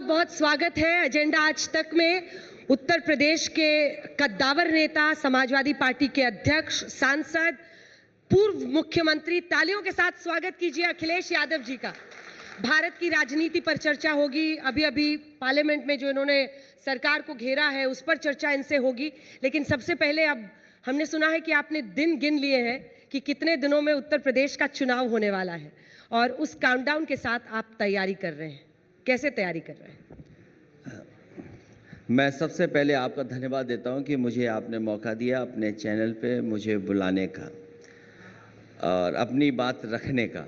बहुत बहुत स्वागत है एजेंडा आज तक में। उत्तर प्रदेश के कद्दावर नेता, समाजवादी पार्टी के अध्यक्ष, सांसद, पूर्व मुख्यमंत्री, तालियों के साथ स्वागत कीजिए अखिलेश यादव जी का। भारत की राजनीति पर चर्चा होगी। अभी अभी पार्लियामेंट में जो इन्होंने सरकार को घेरा है उस पर चर्चा इनसे होगी, लेकिन सबसे पहले अब हमने सुना है कि आपने दिन गिन लिए हैं कि कितने दिनों में उत्तर प्रदेश का चुनाव होने वाला है और उस काउंटडाउन के साथ आप तैयारी कर रहे हैं। कैसे तैयारी कर रहे हैं? मैं सबसे पहले आपका धन्यवाद देता हूं कि मुझे आपने मौका दिया अपने चैनल पे मुझे बुलाने का और अपनी बात रखने का।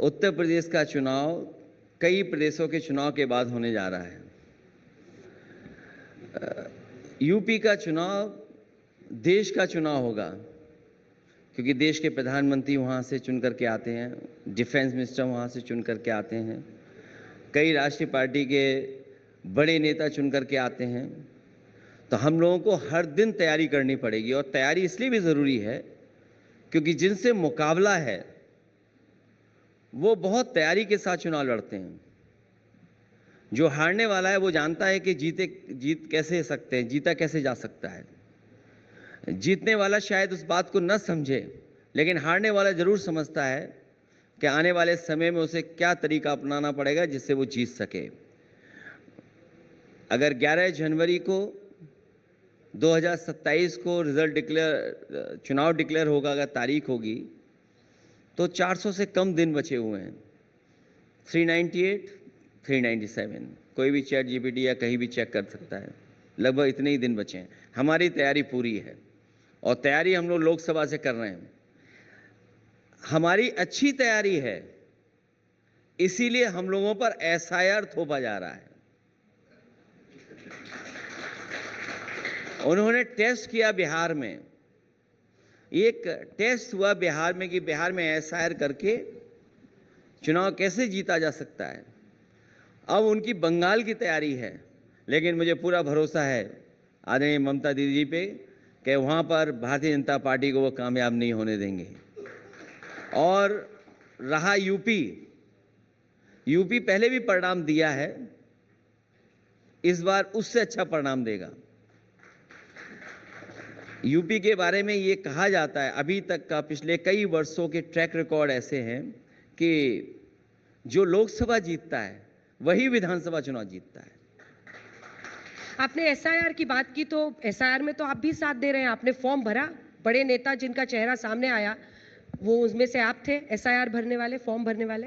उत्तर प्रदेश का चुनाव कई प्रदेशों के चुनाव के बाद होने जा रहा है। यूपी का चुनाव देश का चुनाव होगा, क्योंकि देश के प्रधानमंत्री वहाँ से चुन करके आते हैं, डिफेंस मिनिस्टर वहाँ से चुन करके आते हैं, कई राष्ट्रीय पार्टी के बड़े नेता चुन करके आते हैं। तो हम लोगों को हर दिन तैयारी करनी पड़ेगी, और तैयारी इसलिए भी ज़रूरी है क्योंकि जिनसे मुकाबला है वो बहुत तैयारी के साथ चुनाव लड़ते हैं। जो हारने वाला है वो जानता है कि जीत कैसे सकते हैं, जीता कैसे जा सकता है। जीतने वाला शायद उस बात को न समझे, लेकिन हारने वाला ज़रूर समझता है कि आने वाले समय में उसे क्या तरीका अपनाना पड़ेगा जिससे वो जीत सके। अगर 11 जनवरी को 2027 को चुनाव डिक्लेयर होगा, अगर तारीख होगी, तो 400 से कम दिन बचे हुए हैं। 398, 397, कोई भी चैट जीपीटी या कहीं भी चेक कर सकता है। लगभग इतने ही दिन बचे हैं। हमारी तैयारी पूरी है और तैयारी हम लोग लोकसभा से कर रहे हैं। हमारी अच्छी तैयारी है, इसीलिए हम लोगों पर एसआईआर थोपा जा रहा है। उन्होंने टेस्ट किया बिहार में, एक टेस्ट हुआ बिहार में कि बिहार में एसआईआर करके चुनाव कैसे जीता जा सकता है। अब उनकी बंगाल की तैयारी है, लेकिन मुझे पूरा भरोसा है आदरणीय ममता दीदी जी पे कि वहाँ पर भारतीय जनता पार्टी को वो कामयाब नहीं होने देंगे। और रहा यूपी पहले भी परिणाम दिया है, इस बार उससे अच्छा परिणाम देगा। यूपी के बारे में ये कहा जाता है, अभी तक का पिछले कई वर्षों के ट्रैक रिकॉर्ड ऐसे हैं कि जो लोकसभा जीतता है वही विधानसभा चुनाव जीतता है। आपने एसआईआर की बात की, तो एसआईआर में तो आप भी साथ दे रहे हैं। आपने फॉर्म भरा, बड़े नेता जिनका चेहरा सामने आया वो उसमें से आप थे, एसआईआर भरने वाले, फॉर्म भरने वाले।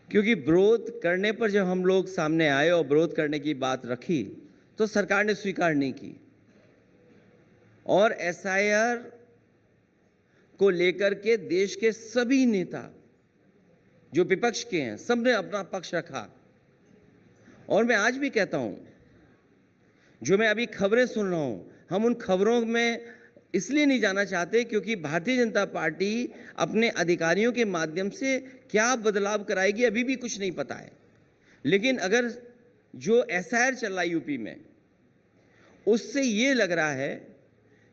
क्योंकि विरोध करने पर जब हम लोग सामने आए और विरोध करने की बात रखी तो सरकार ने स्वीकार नहीं की, और एसआईआर को लेकर के देश के सभी नेता जो विपक्ष के हैं सबने अपना पक्ष रखा। और मैं आज भी कहता हूं, जो मैं अभी खबरें सुन रहा हूं, हम उन खबरों में इसलिए नहीं जाना चाहते क्योंकि भारतीय जनता पार्टी अपने अधिकारियों के माध्यम से क्या बदलाव कराएगी अभी भी कुछ नहीं पता है। लेकिन अगर जो एसआईआर चल रहा है यूपी में, उससे ये लग रहा है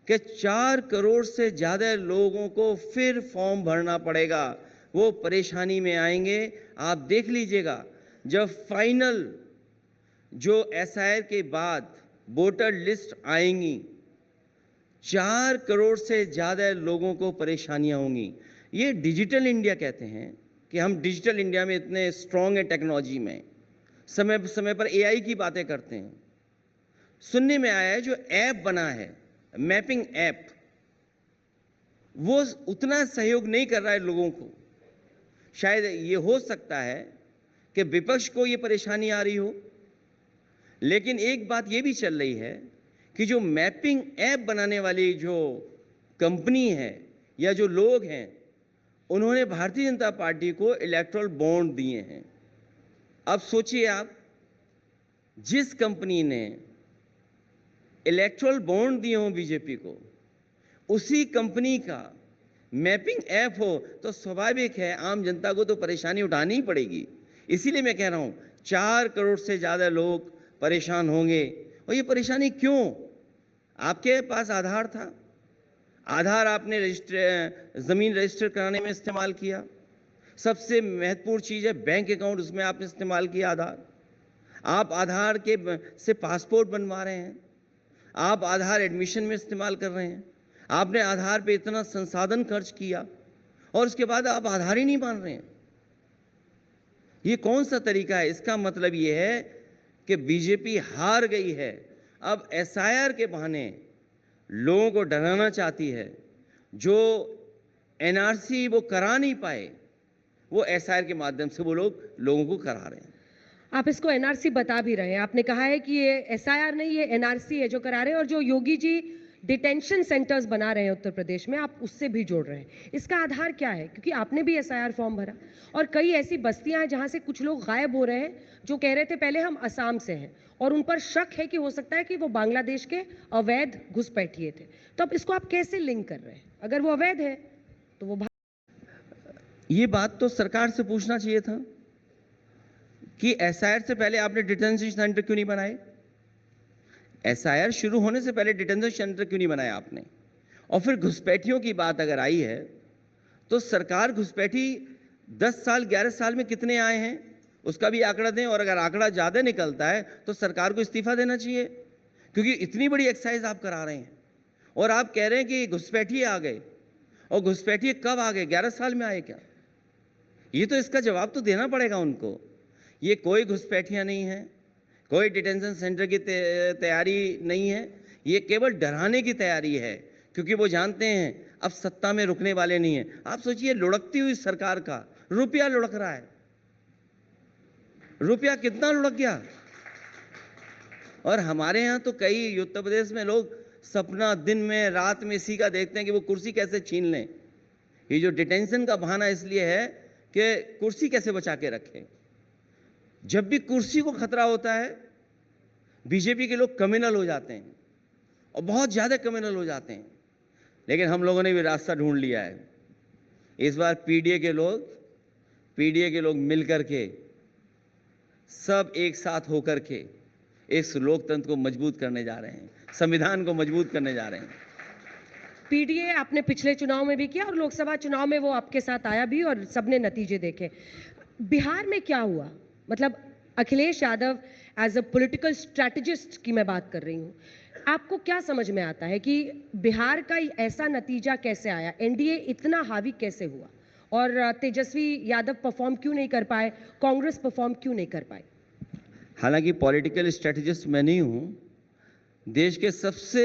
कि 4 करोड़ से ज़्यादा लोगों को फिर फॉर्म भरना पड़ेगा। वो परेशानी में आएंगे। आप देख लीजिएगा, जब फाइनल जो एसआईआर के बाद वोटर लिस्ट आएंगी, 4 करोड़ से ज़्यादा लोगों को परेशानियां होंगी। ये डिजिटल इंडिया कहते हैं कि हम डिजिटल इंडिया में इतने स्ट्रांग हैं टेक्नोलॉजी में, समय समय पर एआई की बातें करते हैं। सुनने में आया है जो ऐप बना है, मैपिंग ऐप, वो उतना सहयोग नहीं कर रहा है लोगों को। शायद ये हो सकता है कि विपक्ष को ये परेशानी आ रही हो, लेकिन एक बात ये भी चल रही है कि जो मैपिंग ऐप बनाने वाली जो कंपनी है या जो लोग हैं, उन्होंने भारतीय जनता पार्टी को इलेक्टोरल बॉन्ड दिए हैं। अब सोचिए आप, जिस कंपनी ने इलेक्टोरल बॉन्ड दिए हों बीजेपी को, उसी कंपनी का मैपिंग ऐप हो तो स्वाभाविक है आम जनता को तो परेशानी उठानी ही पड़ेगी। इसीलिए मैं कह रहा हूं 4 करोड़ से ज़्यादा लोग परेशान होंगे। और ये परेशानी क्यों? आपके पास आधार था, आधार आपने ज़मीन रजिस्टर कराने में इस्तेमाल किया, सबसे महत्वपूर्ण चीज़ है बैंक अकाउंट, उसमें आपने इस्तेमाल किया आधार। आप आधार के से पासपोर्ट बनवा रहे हैं, आप आधार एडमिशन में इस्तेमाल कर रहे हैं, आपने आधार पे इतना संसाधन खर्च किया और उसके बाद आप आधार ही नहीं मान रहे हैं। ये कौन सा तरीका है? इसका मतलब ये है कि बीजेपी हार गई है। अब एसआईआर के बहाने लोगों को डराना चाहती है। जो एनआरसी वो करा नहीं पाए, वो एसआईआर के माध्यम से वो लोगों को करा रहे हैं। आप इसको एनआरसी बता भी रहे हैं। आपने कहा है कि ये एसआईआर नहीं, ये एनआरसी है जो करा रहे हैं, और जो योगी जी डिटेंशन सेंटर्स बना रहे हैं उत्तर प्रदेश में, आप उससे भी जोड़ रहे हैं। इसका आधार क्या है? क्योंकि आपने भी एसआईआर फॉर्म भरा और कई ऐसी बस्तियां हैं जहां से कुछ लोग गायब हो रहे हैं, जो कह रहे थे पहले हम असम से हैं, और उन पर शक है कि हो सकता है कि वो बांग्लादेश के अवैध घुसपैठिए थे। तो अब इसको आप कैसे लिंक कर रहे हैं? अगर वो अवैध है तो वो ये बात तो सरकार से पूछना चाहिए था कि एसआईआर से पहले आपने डिटेंशन सेंटर क्यों नहीं बनाए? एसआईआर शुरू होने से पहले डिटेंशन सेंटर क्यों नहीं बनाया आपने? और फिर घुसपैठियों की बात अगर आई है तो सरकार घुसपैठी 10 साल 11 साल में कितने आए हैं उसका भी आंकड़ा दें, और अगर आंकड़ा ज़्यादा निकलता है तो सरकार को इस्तीफा देना चाहिए, क्योंकि इतनी बड़ी एक्सरसाइज आप करा रहे हैं और आप कह रहे हैं कि घुसपैठिए आ गए। और घुसपैठिए कब आ गए? 11 साल में आए क्या? ये तो इसका जवाब तो देना पड़ेगा उनको। ये कोई घुसपैठियाँ नहीं है, कोई डिटेंशन सेंटर की तैयारी नहीं है, ये केवल डराने की तैयारी है, क्योंकि वो जानते हैं अब सत्ता में रुकने वाले नहीं हैं। आप सोचिए, लुढ़कती हुई सरकार का रुपया लुढ़क रहा है। रुपया कितना लुढ़क गया? और हमारे यहाँ तो कई उत्तर प्रदेश में लोग सपना दिन में रात में इसी का देखते हैं कि वो कुर्सी कैसे छीन लें। ये जो डिटेंशन का बहाना इसलिए है कि कुर्सी कैसे बचा के रखें। जब भी कुर्सी को खतरा होता है, बीजेपी के लोग कम्युनल हो जाते हैं और बहुत ज्यादा कम्युनल हो जाते हैं। लेकिन हम लोगों ने भी रास्ता ढूंढ लिया है। इस बार पीडीए के लोग मिलकर के, सब एक साथ होकर के इस लोकतंत्र को मजबूत करने जा रहे हैं, संविधान को मजबूत करने जा रहे हैं। पीडीए आपने पिछले चुनाव में भी किया और लोकसभा चुनाव में वो आपके साथ आया भी और सबने नतीजे देखे। बिहार में क्या हुआ? मतलब Akhilesh Yadav as a political strategist की मैं बात कर रही हूँ, आपको क्या समझ में आता है कि बिहार का ऐसा नतीजा कैसे आया? एनडीए इतना हावी कैसे हुआ और तेजस्वी यादव परफॉर्म क्यों नहीं कर पाए, कांग्रेस परफॉर्म क्यों नहीं कर पाई? हालांकि पॉलिटिकल स्ट्रैटेजिस्ट मैं नहीं हूं, देश के सबसे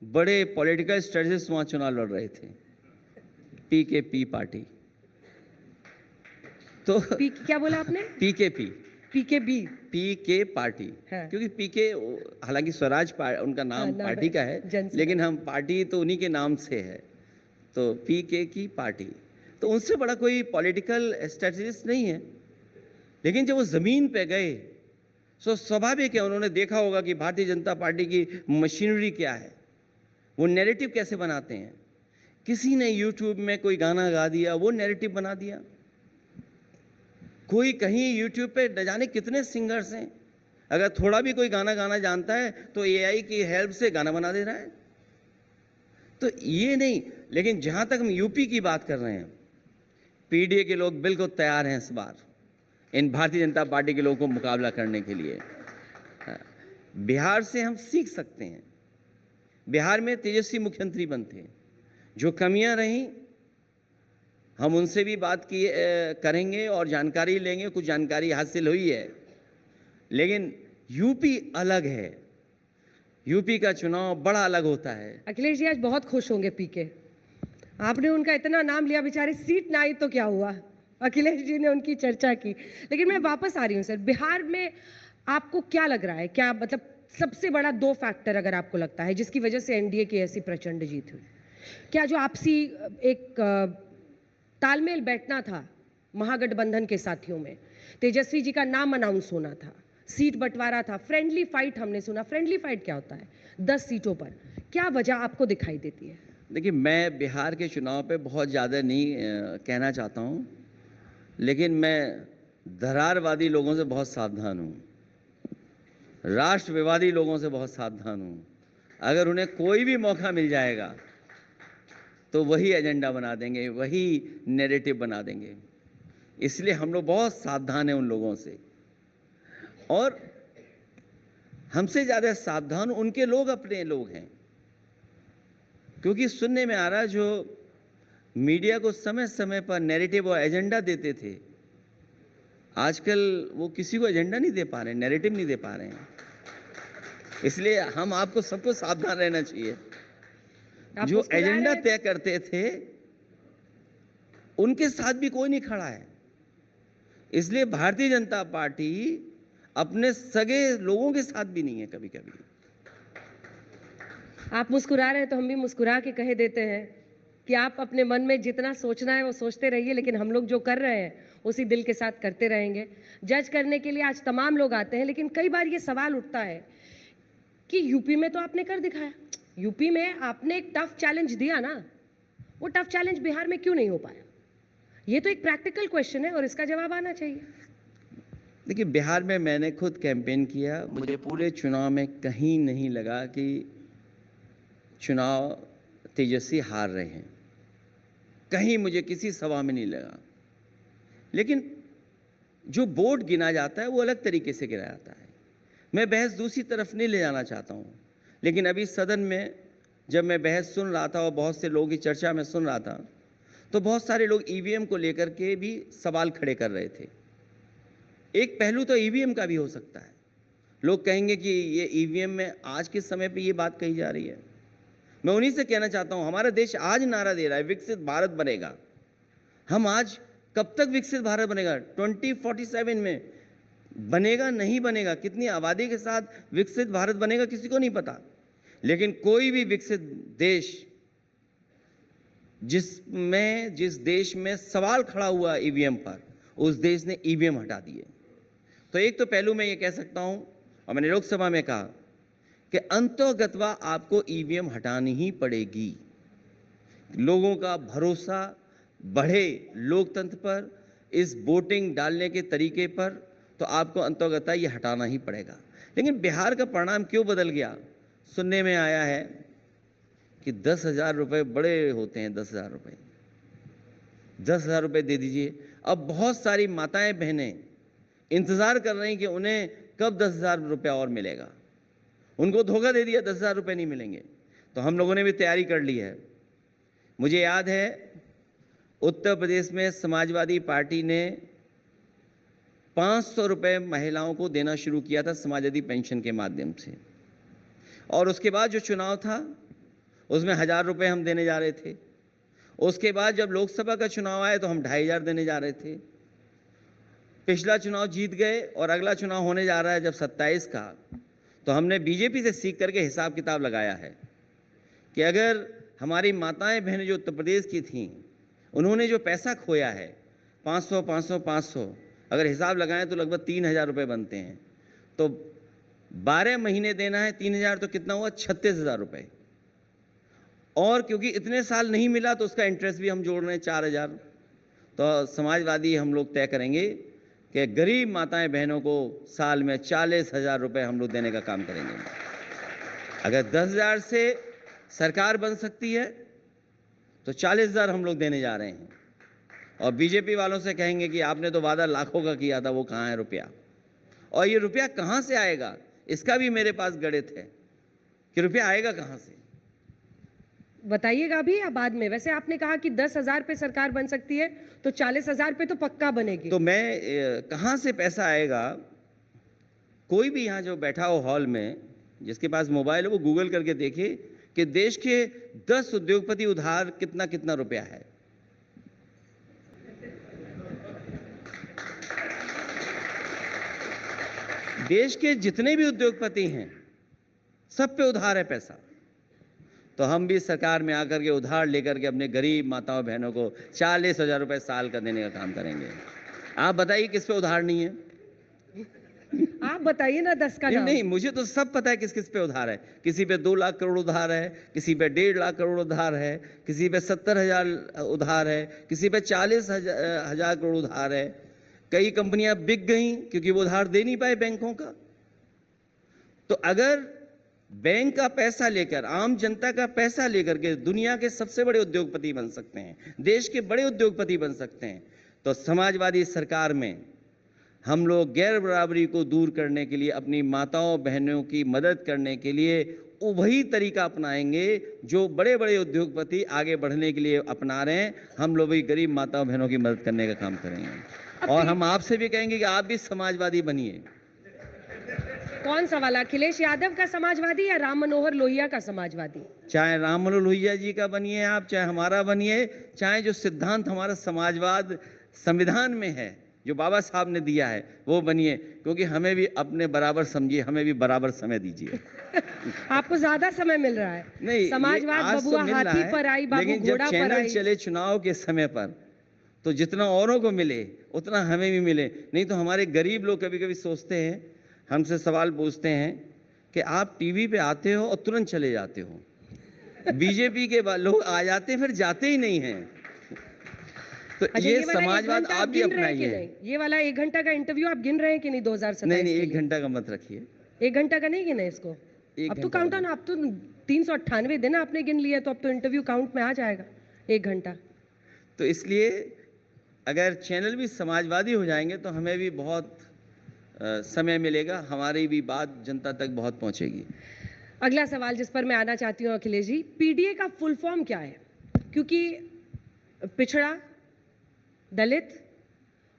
बड़े पॉलिटिकल स्ट्रैटेजिस्ट वहां चुनाव लड़ रहे थे, पीकेपी पार्टी। तो क्या बोला आपने? पीकेपी, पीके पार्टी। हाँ। क्योंकि पीके हालांकि स्वराज उनका नाम पार्टी का है, लेकिन हम पार्टी तो उन्हीं के नाम से है, तो पीके की पार्टी। तो उनसे बड़ा कोई पॉलिटिकल स्ट्रैटेजिस्ट नहीं है। लेकिन जब वो जमीन पे गए तो स्वाभाविक है, उन्होंने देखा होगा कि भारतीय जनता पार्टी की मशीनरी क्या है, वो नैरेटिव कैसे बनाते हैं। किसी ने यूट्यूब में कोई गाना गा दिया, वो नैरेटिव बना दिया। कोई कहीं यूट्यूब पे न जाने कितने सिंगर्स हैं, अगर थोड़ा भी कोई गाना गाना जानता है तो एआई की हेल्प से गाना बना दे रहा है। तो ये नहीं, लेकिन जहां तक हम यूपी की बात कर रहे हैं, पीडीए के लोग बिल्कुल तैयार हैं इस बार इन भारतीय जनता पार्टी के लोगों को मुकाबला करने के लिए। बिहार से हम सीख सकते हैं। बिहार में तेजस्वी मुख्यमंत्री बनते, जो कमियां रहीं हम उनसे भी बात करेंगे और जानकारी लेंगे, कुछ जानकारी हासिल हुई है। लेकिन यूपी अलग है, यूपी का चुनाव बड़ा अलग होता है। अखिलेश जी आज बहुत खुश होंगे पीके, आपने उनका इतना नाम लिया, बेचारे सीट ना आई तो क्या हुआ, अखिलेश जी ने उनकी चर्चा की। लेकिन मैं वापस आ रही हूँ सर, बिहार में आपको क्या लग रहा है, क्या मतलब सबसे बड़ा 2 फैक्टर अगर आपको लगता है जिसकी वजह से एनडीए की ऐसी प्रचंड जीत हुई? क्या जो आपसी एक तालमेल बैठना था महागठबंधन के साथियों में, तेजस्वी जी का नाम अनाउंस होना था, सीट बंटवारा था, फ्रेंडली फाइट हमने सुना। फ्रेंडली फाइट क्या होता है 10 सीटों पर? क्या वजह आपको दिखाई देती है? देखिए, मैं बिहार के चुनाव पे बहुत ज़्यादा नहीं कहना चाहता हूँ, लेकिन मैं दरारवादी लोगों से बहुत सावधान हूँ, राष्ट्रविवादी लोगों से बहुत सावधान हूँ। अगर उन्हें कोई भी मौका मिल जाएगा तो वही एजेंडा बना देंगे, वही नैरेटिव बना देंगे। इसलिए हम लोग बहुत सावधान हैं उन लोगों से, और हमसे ज्यादा सावधान उनके लोग अपने लोग हैं, क्योंकि सुनने में आ रहा जो मीडिया को समय समय पर नैरेटिव और एजेंडा देते थे, आजकल वो किसी को एजेंडा नहीं दे पा रहे, नैरेटिव नहीं दे पा रहे हैं। इसलिए हम आपको सबको सावधान रहना चाहिए। जो एजेंडा तय करते थे उनके साथ भी कोई नहीं खड़ा है। इसलिए भारतीय जनता पार्टी अपने सगे लोगों के साथ भी नहीं है। कभी कभी आप मुस्कुरा रहे हैं तो हम भी मुस्कुरा के कह देते हैं कि आप अपने मन में जितना सोचना है वो सोचते रहिए, लेकिन हम लोग जो कर रहे हैं उसी दिल के साथ करते रहेंगे। जज करने के लिए आज तमाम लोग आते हैं, लेकिन कई बार ये सवाल उठता है कि यूपी में तो आपने कर दिखाया, यूपी में आपने एक टफ चैलेंज दिया ना, वो टफ चैलेंज बिहार में क्यों नहीं हो पाया? ये तो एक प्रैक्टिकल क्वेश्चन है और इसका जवाब आना चाहिए। देखिए, बिहार में मैंने खुद कैंपेन किया, मुझे पूरे चुनाव में कहीं नहीं लगा कि चुनाव तेजस्वी हार रहे हैं, कहीं मुझे किसी सभा में नहीं लगा। लेकिन जो वोट गिना जाता है वो अलग तरीके से गिना जाता है। मैं बहस दूसरी तरफ नहीं ले जाना चाहता हूं, लेकिन अभी सदन में जब मैं बहस सुन रहा था और बहुत से लोगों की चर्चा में सुन रहा था, तो बहुत सारे लोग ईवीएम को लेकर के भी सवाल खड़े कर रहे थे। एक पहलू तो ईवीएम का भी हो सकता है। लोग कहेंगे कि ये ईवीएम में आज के समय पे ये बात कही जा रही है। मैं उन्हीं से कहना चाहता हूं, हमारा देश आज नारा दे रहा है विकसित भारत बनेगा। हम आज कब तक विकसित भारत बनेगा? 2047 में बनेगा, नहीं बनेगा, कितनी आबादी के साथ विकसित भारत बनेगा किसी को नहीं पता। लेकिन कोई भी विकसित देश जिस देश में सवाल खड़ा हुआ ईवीएम पर, उस देश ने ईवीएम हटा दिए। तो एक तो पहलू मैं ये कह सकता हूं, और मैंने लोकसभा में कहा कि अंतोगत्वा आपको ईवीएम हटानी ही पड़ेगी। लोगों का भरोसा बढ़े लोकतंत्र पर, इस वोटिंग डालने के तरीके पर, तो आपको अंतोगत्वा ये हटाना ही पड़ेगा। लेकिन बिहार का परिणाम क्यों बदल गया? सुनने में आया है कि 10,000 रुपये बड़े होते हैं, 10,000 रुपये, 10,000 रुपये दे दीजिए। अब बहुत सारी माताएं बहनें इंतजार कर रही कि उन्हें कब 10,000 रुपया और मिलेगा। उनको धोखा दे दिया, 10,000 रुपये नहीं मिलेंगे। तो हम लोगों ने भी तैयारी कर ली है। मुझे याद है उत्तर प्रदेश में समाजवादी पार्टी ने 500 रुपये महिलाओं को देना शुरू किया था समाजवादी पेंशन के माध्यम से, और उसके बाद जो चुनाव था उसमें 1,000 रुपये हम देने जा रहे थे। उसके बाद जब लोकसभा का चुनाव आया तो हम 2,500 देने जा रहे थे। पिछला चुनाव जीत गए और अगला चुनाव होने जा रहा है जब 27 का, तो हमने बीजेपी से सीख करके हिसाब किताब लगाया है कि अगर हमारी माताएं बहनें जो उत्तर प्रदेश की थीं, उन्होंने जो पैसा खोया है 500 500 500, अगर हिसाब लगाएं तो लगभग 3,000 रुपये बनते हैं। तो 12 महीने देना है 3,000, तो कितना हुआ? 36,000 रुपये। और क्योंकि इतने साल नहीं मिला तो उसका इंटरेस्ट भी हम जोड़ रहे हैं 4,000। तो समाजवादी हम लोग तय करेंगे कि गरीब माताएं बहनों को साल में 40,000 रुपये हम लोग देने का काम करेंगे। अगर 10,000 से सरकार बन सकती है तो 40,000 हम लोग देने जा रहे हैं। और बीजेपी वालों से कहेंगे कि आपने तो वादा लाखों का किया था, वो कहाँ है रुपया? और ये रुपया कहाँ से आएगा, इसका भी मेरे पास गणित है कि रुपया आएगा कहाँ से। बताइएगा अभी या बाद में? वैसे आपने कहा कि 10,000 पे सरकार बन सकती है, तो 40,000 पे तो पक्का बनेगी। तो मैं कहाँ से पैसा आएगा? कोई भी यहाँ जो बैठा हो हॉल में, जिसके पास मोबाइल है, वो गूगल करके देखिए कि देश के 10 उद्योगपति उधार कितना कितना रुपया है। देश के जितने भी उद्योगपति हैं सब पे उधार है पैसा। तो हम भी सरकार में आकर के उधार लेकर के अपने गरीब माताओं बहनों को 40,000 रुपए साल का देने का काम करेंगे। आप बताइए किस पे उधार नहीं है? आप बताइए ना 10 का नाम। नहीं, मुझे तो सब पता है किस किस पे उधार है। किसी पे 2 लाख करोड़ उधार है, किसी पे 1.5 लाख करोड़ उधार है, किसी पे 70,000 उधार है, किसी पे 40,000 करोड़ उधार है। कई कंपनियां बिक गई क्योंकि वो उधार दे नहीं पाए बैंकों का। तो अगर बैंक का पैसा लेकर, आम जनता का पैसा लेकर के दुनिया के सबसे बड़े उद्योगपति बन सकते हैं, देश के बड़े उद्योगपति बन सकते हैं, तो समाजवादी सरकार में हम लोग गैर बराबरी को दूर करने के लिए, अपनी माताओं बहनों की मदद करने के लिए वही तरीका अपनाएंगे जो बड़े बड़े उद्योगपति आगे बढ़ने के लिए अपना रहे हैं। हम लोग भी गरीब माताओं बहनों की मदद करने का काम करेंगे। और हम आपसे भी कहेंगे कि आप भी समाजवादी बनिए। कौन सा वाला, अखिलेश यादव का समाजवादी या राम मनोहर लोहिया का समाजवादी? चाहे राम मनोहर लोहिया जी का बनिए आप, चाहे हमारा बनिए, चाहे जो सिद्धांत हमारा समाजवाद संविधान में है, जो बाबा साहब ने दिया है, वो बनिए। क्योंकि हमें भी अपने बराबर समझिए, हमें भी बराबर समय दीजिए। आपको ज्यादा समय मिल रहा है। नहीं, समाजवाद आज तो बबुआ मिल रहा हाथी है, पर आई, बाबू लेकिन जब घोड़ा पर चैनल आई। चले चुनाव के समय पर, तो जितना औरों को मिले उतना हमें भी मिले। नहीं तो हमारे गरीब लोग कभी कभी सोचते हैं, हमसे सवाल पूछते हैं कि आप टीवी पे आते हो और तुरंत चले जाते हो। बीजेपी के लोग आ जाते हैं फिर जाते ही नहीं हैं। तो अच्छा, ये वाला समाजवाद आप भी अपनाइए। ये वाला 1 घंटा का इंटरव्यू आप गिन रहे हैं कि नहीं 2027? नहीं, 1 घंटा का मत रखिए। 1 घंटा का नहीं गिना इसको? अब तो काउंट ऑन, अब तो 398 दिन आपने गिन लिया, तो अब तो इंटरव्यू काउंट में आ जाएगा 1 घंटा। तो इसलिए अगर चैनल भी समाजवादी हो जाएंगे तो हमें भी बहुत समय मिलेगा, हमारी भी बात जनता तक बहुत पहुंचेगी। अगला सवाल जिस पर मैं आना चाहती हूँ अखिलेश जी, पीडीए का फुल फॉर्म क्या है? क्योंकि पिछड़ा, दलित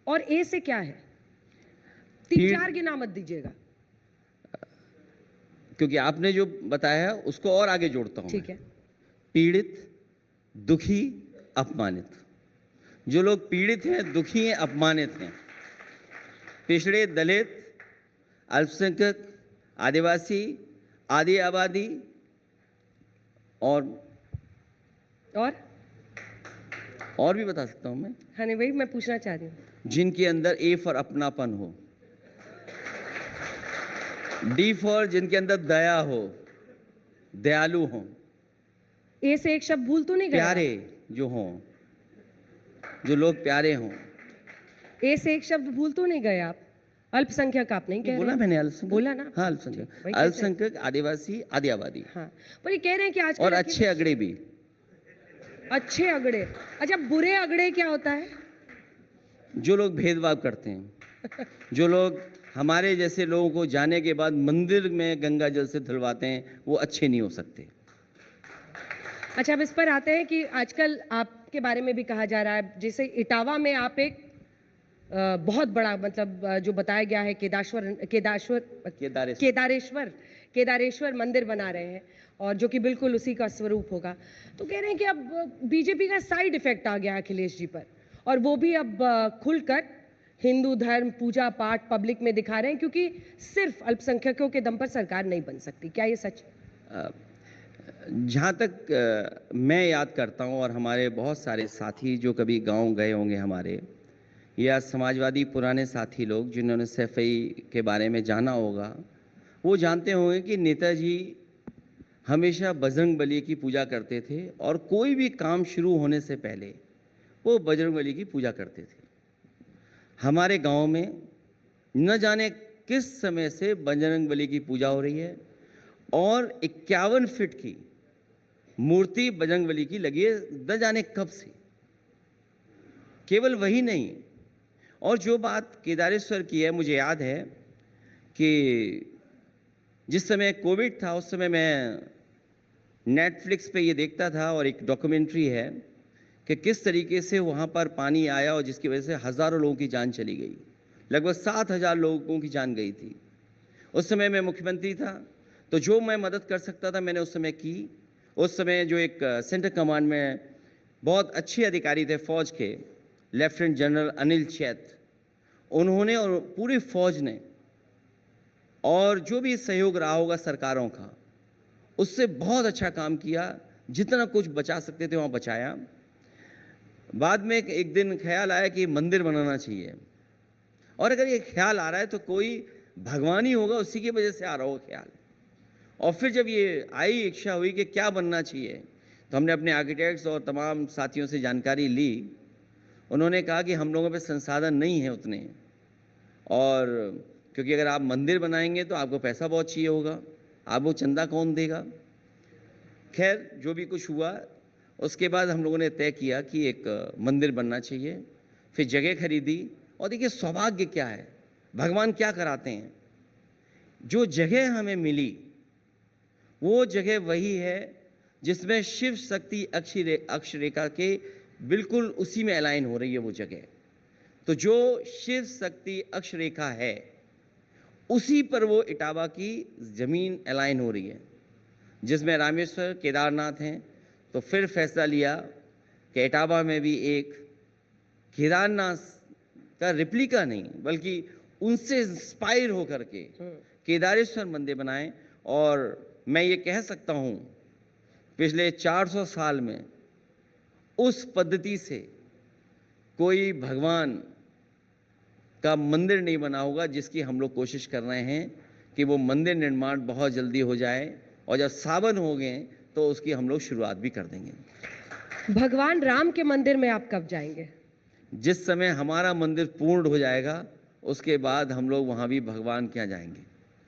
और ए से क्या है? 3-4 गिना मत दीजिएगा। क्योंकि आपने जो बताया है उसको और आगे जोड़ता हूं। ठीक है। पीड़ित, दुखी, अपमानित। जो लोग पीड़ित हैं, दुखी हैं, अपमानित हैं, पिछड़े, दलित, अल्पसंख्यक, आदिवासी, आदि आबादी और भी बता सकता हूं मैं। हाँ नहीं, वही मैं पूछना चाह रही हूँ। जिनके अंदर ए फॉर अपनापन हो, डी फॉर जिनके अंदर दया हो, दयालु हो, ए से एक शब्द भूल तो नहीं गए? प्यारे जो हों, जो लोग प्यारे हों। ए से एक शब्द भूल तो नहीं गए आप? अल्पसंख्यक आप नहीं कह रहे? बोला मैंने अल्पसंख्यक, बोला ना? हाँ अल्पसंख्यक, अल्पसंख्यक, आदिवासी, आदि आबादी। हाँ, पर ये कह रहे हैं कि आज और अच्छे अगड़े भी। अच्छे अगड़े? अच्छा, बुरे अगड़े क्या होता है? जो लोग भेदभाव करते हैं, जो लोग हमारे जैसे लोगों को जाने के बाद मंदिर में गंगा जल से धुलवाते हैं, वो अच्छे नहीं हो सकते। अच्छा, अब इस पर आते हैं कि आजकल आपके बारे में भी कहा जा रहा है, जैसे इटावा में आप एक बहुत बड़ा, मतलब जो बताया गया है, केदारेश्वर मंदिर बना रहे हैं, और जो कि बिल्कुल उसी का स्वरूप होगा। तो कह रहे हैं कि अब बीजेपी का साइड इफेक्ट आ गया अखिलेश जी पर, और वो भी अब खुलकर हिंदू धर्म, पूजा पाठ पब्लिक में दिखा रहे हैं, क्योंकि सिर्फ अल्पसंख्यकों के दम पर सरकार नहीं बन सकती। क्या ये सच? जहाँ तक मैं याद करता हूँ, और हमारे बहुत सारे साथी जो कभी गांव गए होंगे हमारे, या समाजवादी पुराने साथी लोग जिन्होंने सफाई के बारे में जाना होगा, वो जानते होंगे कि नेताजी हमेशा बजरंगबली की पूजा करते थे, और कोई भी काम शुरू होने से पहले वो बजरंगबली की पूजा करते थे। हमारे गांव में न जाने किस समय से बजरंगबली की पूजा हो रही है, और 51 फीट की मूर्ति बजरंगबली की लगी है, न जाने कब से। केवल वही नहीं, और जो बात केदारेश्वर की है, मुझे याद है कि जिस समय कोविड था उस समय मैं नेटफ्लिक्स पे ये देखता था, और एक डॉक्यूमेंट्री है कि किस तरीके से वहाँ पर पानी आया और जिसकी वजह से हज़ारों लोगों की जान चली गई। लगभग 7,000 लोगों की जान गई थी। उस समय मैं मुख्यमंत्री था, तो जो मैं मदद कर सकता था मैंने उस समय की। उस समय जो एक सेंट्रल कमांड में बहुत अच्छे अधिकारी थे फौज के, लेफ्टिनेंट जनरल अनिल चैत, उन्होंने और पूरी फौज ने, और जो भी सहयोग रहा होगा सरकारों का, उससे बहुत अच्छा काम किया। जितना कुछ बचा सकते थे वहाँ बचाया। बाद में एक दिन ख्याल आया कि मंदिर बनाना चाहिए, और अगर ये ख्याल आ रहा है तो कोई भगवान ही होगा, उसी की वजह से आ रहा होगा ख्याल। और फिर जब ये आई इच्छा हुई कि क्या बनना चाहिए, तो हमने अपने आर्किटेक्ट्स और तमाम साथियों से जानकारी ली। उन्होंने कहा कि हम लोगों पे संसाधन नहीं है उतने, और क्योंकि अगर आप मंदिर बनाएंगे तो आपको पैसा बहुत चाहिए होगा, आप वो चंदा कौन देगा। खैर जो भी कुछ हुआ, उसके बाद हम लोगों ने तय किया कि एक मंदिर बनना चाहिए। फिर जगह खरीदी, और देखिए सौभाग्य क्या है, भगवान क्या कराते हैं। जो जगह हमें मिली वो जगह वही है जिसमें शिव शक्ति अक्षरेखा के बिल्कुल उसी में अलाइन हो रही है वो जगह। तो जो शिव शक्ति अक्षरेखा है उसी पर वो इटावा की जमीन अलाइन हो रही है, जिसमें रामेश्वर केदारनाथ हैं। तो फिर फैसला लिया कि इटावा में भी एक केदारनाथ का रिप्लिका नहीं बल्कि उनसे इंस्पायर होकर के केदारेश्वर मंदिर बनाएं। और मैं ये कह सकता हूं पिछले 400 साल में उस पद्धति से कोई भगवान का मंदिर नहीं बना होगा, जिसकी हम लोग कोशिश कर रहे हैं कि वो मंदिर निर्माण बहुत जल्दी हो जाए, और जब सावन हो गए तो उसकी हम लोग शुरुआत भी कर देंगे। भगवान राम के मंदिर में आप कब जाएंगे? जिस समय हमारा मंदिर पूर्ण हो जाएगा उसके बाद हम लोग वहां भी भगवान के यहाँ जाएंगे।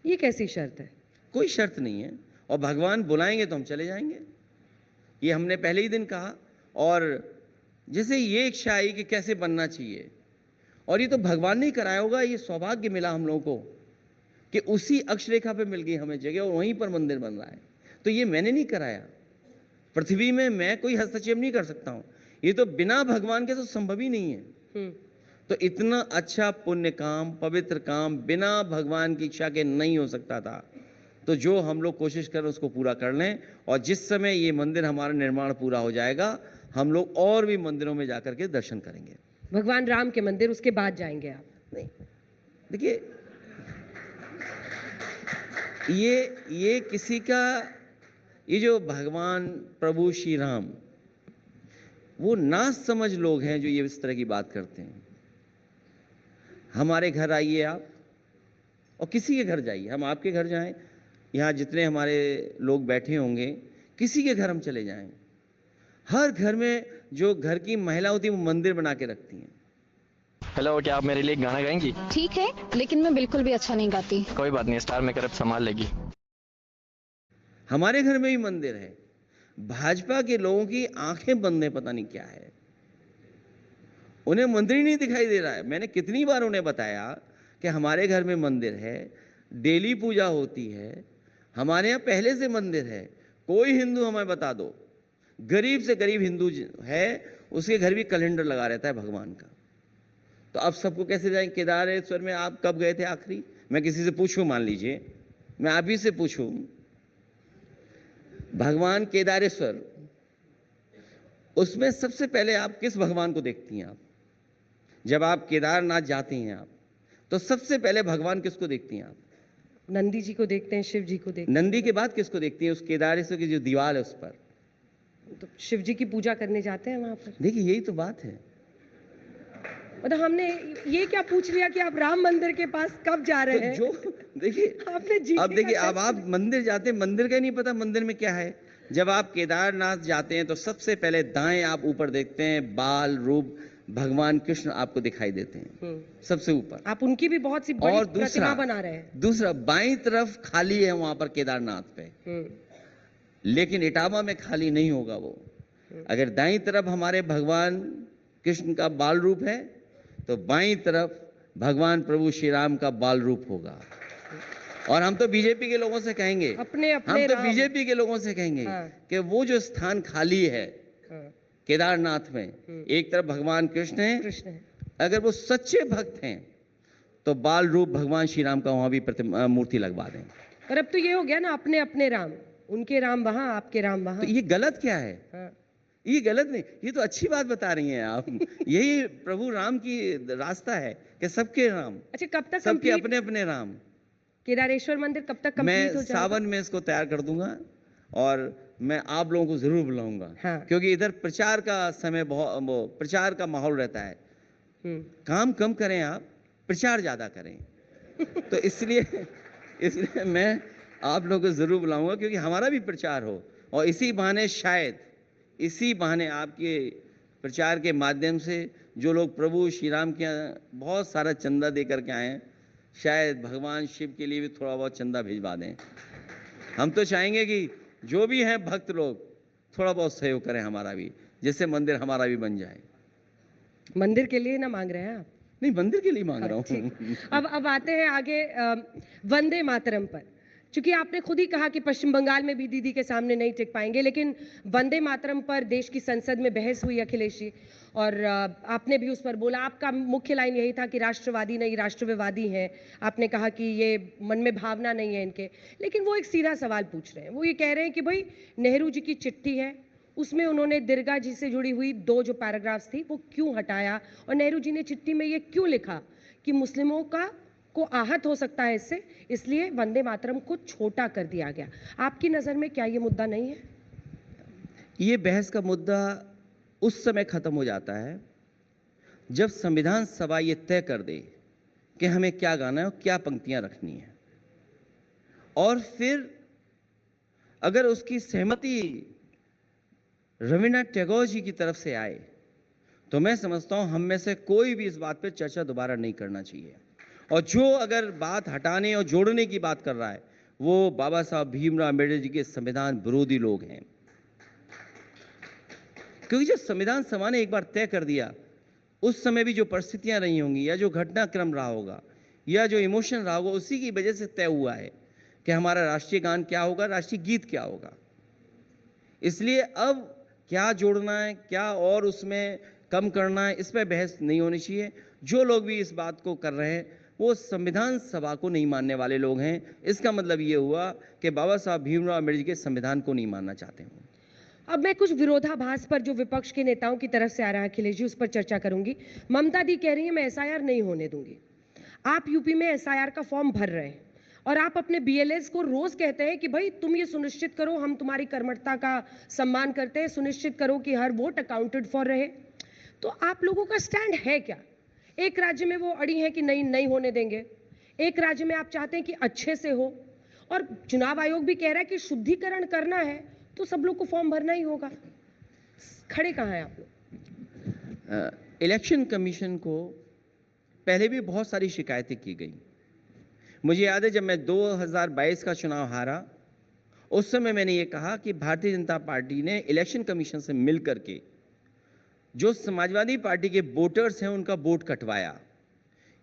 ये कैसी शर्त है? कोई शर्त नहीं है, और भगवान बुलाएंगे तो हम चले जाएंगे, ये हमने पहले ही दिन कहा। और जैसे ये इच्छा आई कि कैसे बनना चाहिए, और ये तो भगवान ने ही कराया होगा। ये सौभाग्य मिला हम लोगों को कि उसी अक्षरेखा पे मिल गई हमें जगह और वहीं पर मंदिर बन रहा है। तो ये मैंने नहीं कराया, पृथ्वी में मैं कोई हस्तक्षेप नहीं कर सकता हूं, ये तो बिना भगवान के तो संभव ही नहीं है। तो इतना अच्छा पुण्य काम, पवित्र काम बिना भगवान की इच्छा के नहीं हो सकता था। तो जो हम लोग कोशिश कर उसको पूरा कर लें, और जिस समय ये मंदिर हमारा निर्माण पूरा हो जाएगा हम लोग और भी मंदिरों में जाकर के दर्शन करेंगे। भगवान राम के मंदिर उसके बाद जाएंगे आप? नहीं, देखिए ये किसी का, ये जो भगवान प्रभु श्री राम वो ना समझ लोग हैं जो ये इस तरह की बात करते हैं। हमारे घर आइए आप, और किसी के घर जाइए, हम आपके घर जाएं, यहाँ जितने हमारे लोग बैठे होंगे किसी के घर हम चले जाएं, हर घर में जो घर की महिला होती है वो मंदिर बना के रखती हैं। हेलो, क्या आप मेरे लिए एक गाना गाएंगी? ठीक है, लेकिन मैं बिल्कुल भी अच्छा नहीं गाती। कोई बात नहीं, स्टार मेकर अब संभाल लेगी। हमारे घर में भी मंदिर है। भाजपा के लोगों की आंखें बंद है, पता नहीं क्या है, उन्हें मंदिर ही नहीं दिखाई दे रहा है। मैंने कितनी बार उन्हें बताया कि हमारे घर में मंदिर है, डेली पूजा होती है, हमारे यहाँ पहले से मंदिर है। कोई हिंदू हमें बता दो, गरीब से गरीब हिंदू है उसके घर भी कैलेंडर लगा रहता है भगवान का। तो अब सबको कैसे जाएं? केदारेश्वर में आप कब गए थे आखिरी? मैं किसी से पूछूं, मान लीजिए मैं आप ही से पूछूं, भगवान केदारेश्वर, उसमें सबसे पहले आप किस भगवान को देखती हैं? आप जब आप केदारनाथ जाती हैं आप तो सबसे पहले भगवान किसको देखती हैं आप? नंदी जी को देखते हैं, शिव जी को देखते हैं। नंदी के बाद किसको देखती हैं? उस केदारेश्वर की जो दीवार है उस पर। तो शिव जी की पूजा करने जाते हैं वहां पर। देखिए यही तो बात है। मतलब हमने ये क्या पूछ लिया कि आप राम मंदिर के पास कब जा रहे हैं? तो जो देखिए आपने जीतने अब देखिए, का अब आप मंदिर जाते हैं, मंदिर का ही नहीं पता मंदिर में क्या है। जब आप केदारनाथ जाते हैं तो सबसे पहले दाएं आप ऊपर देखते हैं, बाल रूप भगवान कृष्ण आपको दिखाई देते हैं सबसे ऊपर। आप उनकी भी बहुत सी बड़ी और प्रतिमा बना रहे हैं। दूसरा बाईं तरफ खाली है वहां पर केदारनाथ पे, लेकिन इटावा में खाली नहीं होगा वो। अगर दाईं तरफ हमारे भगवान कृष्ण का बाल रूप है तो बाईं तरफ भगवान प्रभु श्री राम का बाल रूप होगा। और हम तो बीजेपी के लोगों से कहेंगे, हम तो बीजेपी के लोगों से कहेंगे कि वो जो स्थान खाली है केदारनाथ में, एक तरफ भगवान कृष्ण है, अगर वो सच्चे भक्त हैं तो बाल रूप भगवान श्री राम का वहां भी मूर्ति लगवा दें। पर अब तो ये हो गया ना, अपने अपने राम, उनके राम वहां, आपके राम वहां। तो ये गलत क्या है? ये गलत नहीं, ये तो अच्छी बात बता रही हैं आप। यही प्रभु राम की रास्ता है कि सबके राम। अच्छा, कब तक सबके अपने अपने राम? केदारेश्वर मंदिर कब तक कंप्लीट हो जाएगा? सावन में इसको तैयार कर दूंगा और मैं आप लोगों को जरूर बुलाऊंगा। क्योंकि इधर प्रचार का समय बहुत, प्रचार का माहौल रहता है। काम कम करें आप, प्रचार ज्यादा करें। तो इसलिए मैं आप लोगों को जरूर बुलाऊंगा, क्योंकि हमारा भी प्रचार हो, और इसी बहाने शायद इसी बहाने आपके प्रचार के माध्यम से जो लोग प्रभु श्री राम के यहाँ बहुत सारा चंदा दे करके आए हैं, शायद भगवान शिव के लिए भी थोड़ा बहुत चंदा भिजवा दें। हम तो चाहेंगे कि जो भी हैं भक्त लोग थोड़ा बहुत सहयोग करें हमारा भी, जिससे मंदिर हमारा भी बन जाए। मंदिर के लिए ना मांग रहे हैं आप? नहीं, मंदिर के लिए मांग रहा हूँ। ठीक। अब आते हैं आगे वंदे मातरम पर। चूंकि आपने खुद ही कहा कि पश्चिम बंगाल में भी दीदी के सामने नहीं टिक पाएंगे, लेकिन वंदे मातरम पर देश की संसद में बहस हुई अखिलेश जी, और आपने भी उस पर बोला, आपका मुख्य लाइन यही था कि राष्ट्रवादी नहीं राष्ट्रवादी हैं। आपने कहा कि ये मन में भावना नहीं है इनके, लेकिन वो एक सीधा सवाल पूछ रहे हैं। वो ये कह रहे हैं कि भाई नेहरू जी की चिट्ठी है, उसमें उन्होंने दीर्घा जी से जुड़ी हुई 2 जो पैराग्राफ्स थी वो क्यों हटाया, और नेहरू जी ने चिट्ठी में ये क्यों लिखा कि मुस्लिमों को आहत हो सकता है इससे, इसलिए वंदे मातरम को छोटा कर दिया गया। आपकी नजर में क्या ये मुद्दा नहीं है? ये बहस का मुद्दा उस समय खत्म हो जाता है जब संविधान सभा ये तय कर दे कि हमें क्या गाना है और क्या पंक्तियां रखनी है, और फिर अगर उसकी सहमति रविन्द्रनाथ टैगोर जी की तरफ से आए तो मैं समझता हूं हम में से कोई भी इस बात पर चर्चा दोबारा नहीं करना चाहिए। और जो अगर बात हटाने और जोड़ने की बात कर रहा है वो बाबा साहब भीमराव अम्बेडकर जी के संविधान विरोधी लोग हैं। क्योंकि जब संविधान सभा ने एक बार तय कर दिया, उस समय भी जो परिस्थितियां रही होंगी या जो घटनाक्रम रहा होगा या जो इमोशन रहा होगा, उसी की वजह से तय हुआ है कि हमारा राष्ट्रीय गान क्या होगा, राष्ट्रीय गीत क्या होगा। इसलिए अब क्या जोड़ना है, क्या और उसमें कम करना है, इस पर बहस नहीं होनी चाहिए। जो लोग भी इस बात को कर रहे हैं वो संविधान सभा को नहीं मानने वाले लोग हैं। इसका मतलब ये हुआ कि बाबा साहब भीमराव अम्बेडकर जी के संविधान को नहीं मानना चाहते हैं। अब मैं कुछ विरोधाभास पर जो विपक्ष के नेताओं की तरफ से आ रहा है अखिलेश जी, उस पर चर्चा करूंगी। ममता दी कह रही है मैं एसआईआर नहीं होने दूंगी। आप यूपी में एसआईआर का फॉर्म भर रहे हैं और आप अपने बीएलएस को रोज कहते हैं कि भाई तुम ये सुनिश्चित करो, हम तुम्हारी कर्मठता का सम्मान करते हैं, सुनिश्चित करो कि हर वोट अकाउंटेड फॉर रहे। तो आप लोगों का स्टैंड है क्या? एक राज्य में वो अड़ी है कि नहीं होने देंगे, एक राज्य में आप चाहते हैं कि अच्छे से हो, और चुनाव आयोग भी कह रहा है कि शुद्धिकरण करना है तो सब लोग को फॉर्म भरना ही होगा। खड़े कहां हैं आप लोग? इलेक्शन कमीशन को पहले भी बहुत सारी शिकायतें की गई। मुझे याद है जब मैं 2022 का चुनाव हारा, उस समय मैंने ये कहा कि भारतीय जनता पार्टी ने इलेक्शन कमीशन से मिल करके जो समाजवादी पार्टी के वोटर्स हैं उनका वोट कटवाया,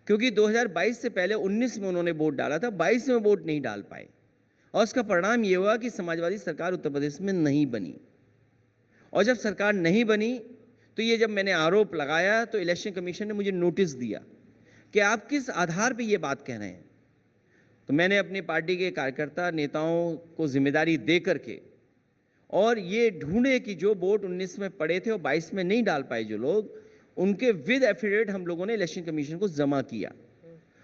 क्योंकि 2022 से पहले 19 में उन्होंने वोट डाला था, 22 में वोट नहीं डाल पाए, और उसका परिणाम ये हुआ कि समाजवादी सरकार उत्तर प्रदेश में नहीं बनी। और जब सरकार नहीं बनी तो ये जब मैंने आरोप लगाया तो इलेक्शन कमीशन ने मुझे नोटिस दिया कि आप किस आधार पर ये बात कह रहे हैं। तो मैंने अपनी पार्टी के कार्यकर्ता नेताओं को जिम्मेदारी दे करके और ये ढूंढे कि जो वोट 19 में पड़े थे और 22 में नहीं डाल पाए जो लोग, उनके विद एफिडेविट हम लोगों ने इलेक्शन कमीशन को जमा किया।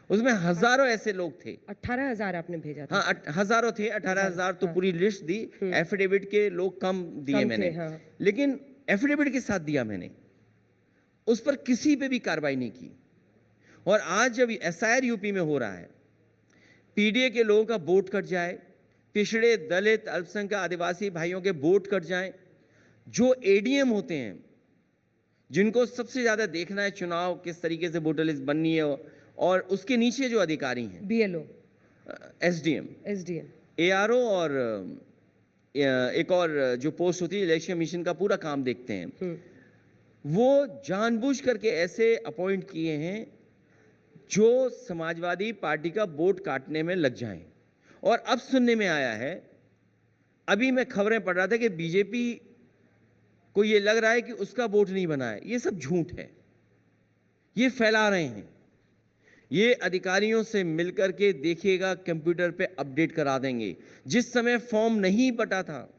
उसमें हजारों ऐसे लोग थे। 18,000 आपने भेजा था? हाँ, हजारों थे, 18,000 तो पूरी लिस्ट दी। एफिडेविट के लोग कम दिए मैंने, लेकिन एफिडेविट के साथ दिया मैंने, उस पर किसी पे भी कार्रवाई नहीं की। और आज जब एसआईआर यूपी में हो रहा है, पीडीए के लोगों का वोट कट जाए, पिछड़े दलित अल्पसंख्यक आदिवासी भाइयों के वोट कट जाएं, जो एडीएम होते हैं जिनको सबसे ज्यादा देखना है चुनाव किस तरीके से वोटर लिस्ट बननी है, और उसके नीचे जो अधिकारी हैं बीएलओ, एसडीएम, एआरओ और एक और जो पोस्ट होती है इलेक्शन कमीशन का पूरा काम देखते हैं, वो जानबूझ करके ऐसे अपॉइंट किए हैं जो समाजवादी पार्टी का वोट काटने में लग जाएं। और अब सुनने में आया है, अभी मैं खबरें पढ़ रहा था कि बीजेपी को ये लग रहा है कि उसका वोट नहीं बना है। ये सब झूठ है, ये फैला रहे हैं। ये अधिकारियों से मिलकर के देखिएगा, कंप्यूटर पे अपडेट करा देंगे। जिस समय फॉर्म नहीं बटा था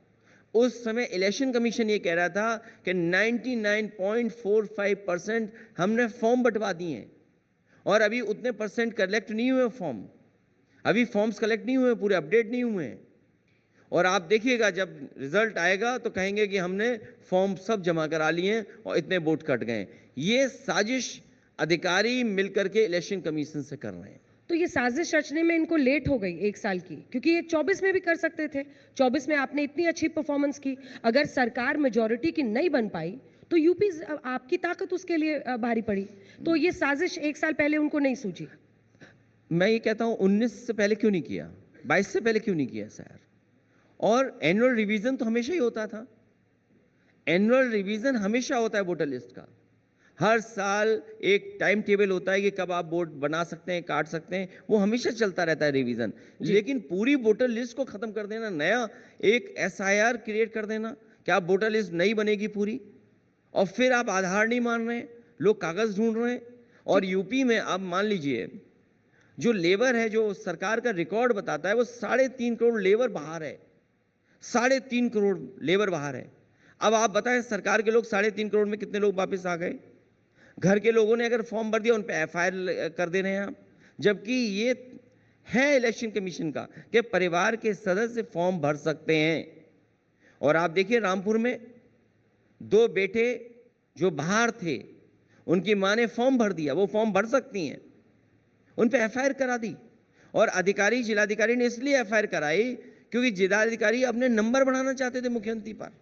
उस समय इलेक्शन कमीशन ये कह रहा था कि 99.45% हमने फॉर्म बंटवा दिए हैं, और अभी उतने परसेंट कलेक्ट नहीं हुए फॉर्म, अभी फॉर्म्स कलेक्ट नहीं हुए, पूरे अपडेट नहीं हुए हैं। और आप देखिएगा जब रिजल्ट आएगा तो कहेंगे कि हमने फॉर्म सब जमा करा लिए हैं और इतने वोट कट गए। ये साजिश अधिकारी मिलकर के इलेक्शन कमीशन से कर रहे हैं। तो ये साजिश रचने में इनको लेट हो गई 1 साल की, क्योंकि ये 24 में भी कर सकते थे। 24 में आपने इतनी अच्छी परफॉर्मेंस की, अगर सरकार मेजॉरिटी की नहीं बन पाई तो यूपी आपकी ताकत उसके लिए भारी पड़ी। तो ये साजिश 1 साल पहले उनको नहीं सूझी। मैं ये कहता हूं 19 से पहले क्यों नहीं किया, 22 से पहले क्यों नहीं किया सर? और एनुअल रिवीजन तो हमेशा ही होता था, एनुअल रिवीजन हमेशा होता है वोटर लिस्ट का। हर साल एक टाइम टेबल होता है कि कब आप वोट बना सकते हैं, काट सकते हैं, वो हमेशा चलता रहता है रिवीजन। लेकिन पूरी वोटर लिस्ट को खत्म कर देना, नया एक एसआईआर क्रिएट कर देना कि आप वोटर लिस्ट नहीं बनेगी पूरी, और फिर आप आधार नहीं मान रहे हैं, लोग कागज ढूंढ रहे हैं। और यूपी में आप मान लीजिए जो लेबर है, जो सरकार का रिकॉर्ड बताता है, वो 3.5 करोड़ लेबर बाहर है, 3.5 करोड़ लेबर बाहर है। अब आप बताएं सरकार के लोग 3.5 करोड़ में कितने लोग वापस आ गए? घर के लोगों ने अगर फॉर्म भर दिया उन पे एफआईआर कर दे रहे हैं आप, जबकि ये है इलेक्शन कमीशन का कि परिवार के सदस्य फॉर्म भर सकते हैं। और आप देखिए रामपुर में 2 बेटे जो बाहर थे, उनकी मां ने फॉर्म भर दिया, वो फॉर्म भर सकती हैं, उन पे एफआईआर करा दी। और अधिकारी, जिलाधिकारी ने इसलिए एफआईआर कराई क्योंकि जिलाधिकारी अपने नंबर बढ़ाना चाहते थे मुख्यमंत्री पर।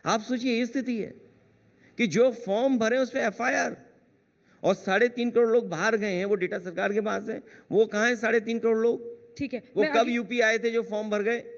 आप सोचिए ये स्थिति है कि जो फॉर्म भरे उस पर एफआईआर, और 3.5 करोड़ लोग बाहर गए हैं, वो डेटा सरकार के पास है। वो कहां है 3.5 करोड़ लोग? ठीक है, वो मैं कब अगली- यूपी आए थे जो फॉर्म भर गए?